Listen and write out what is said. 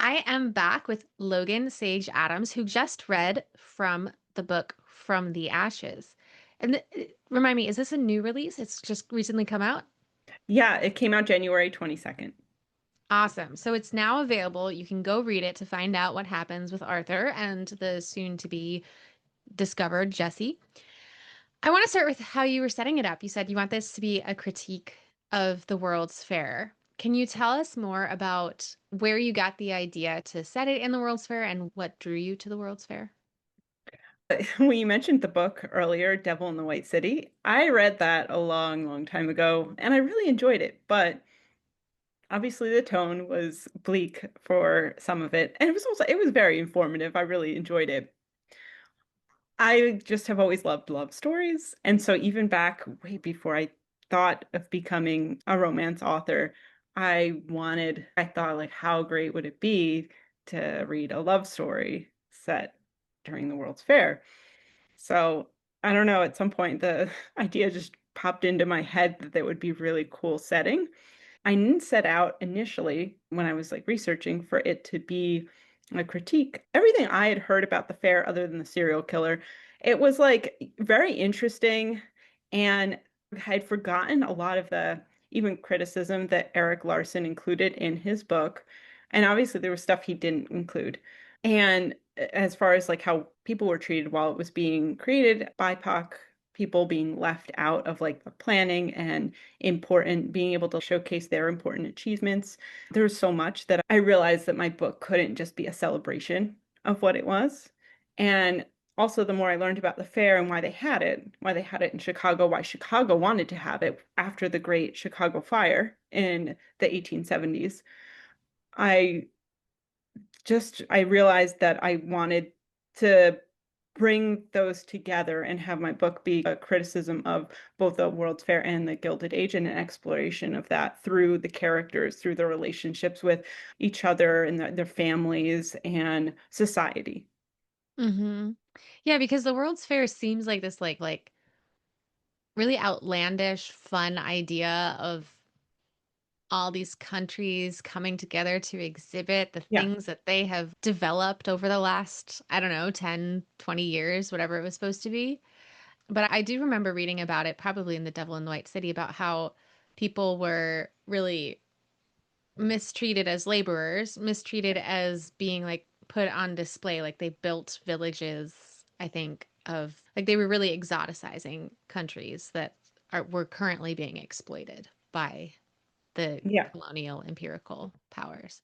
I am back with Logan Sage Adams, who just read from the book From the Ashes. And remind me, is this a new release? It's just recently come out? Yeah, it came out January 22nd. Awesome. So it's now available. You can go read it to find out what happens with Arthur and the soon to be discovered Jesse. I want to start with how you were setting it up. You said you want this to be a critique of the World's Fair. Can you tell us more about where you got the idea to set it in the World's Fair and what drew you to the World's Fair? When you mentioned the book earlier, Devil in the White City, I read that a long, long time ago and I really enjoyed it. But obviously the tone was bleak for some of it. And it was very informative. I really enjoyed it. I just have always loved love stories. And so even back way before I thought of becoming a romance author, I thought like how great would it be to read a love story set during the World's Fair. So I don't know, at some point the idea just popped into my head that would be really cool setting. I didn't set out initially when I was like researching for it to be a critique. Everything I had heard about the fair, other than the serial killer, it was like very interesting. And I had forgotten a lot of the even criticism that Eric Larson included in his book. And obviously, there was stuff he didn't include. And as far as like how people were treated while it was being created, BIPOC people being left out of like the planning and being able to showcase their important achievements. There was so much that I realized that my book couldn't just be a celebration of what it was. And also, the more I learned about the fair and why they had it in Chicago, why Chicago wanted to have it after the Great Chicago Fire in the 1870s, I I realized that I wanted to bring those together and have my book be a criticism of both the World's Fair and the Gilded Age and an exploration of that through the characters, through their relationships with each other and their families and society. Mm-hmm. Yeah, because the World's Fair seems like this like really outlandish, fun idea of all these countries coming together to exhibit the Yeah. things that they have developed over the last, I don't know, 10, 20 years, whatever it was supposed to be. But I do remember reading about it, probably in The Devil in the White City, about how people were really mistreated as laborers, mistreated as being like put on display. Like they built villages, I think, of like they were really exoticizing countries that were currently being exploited by the Yeah. colonial empirical powers.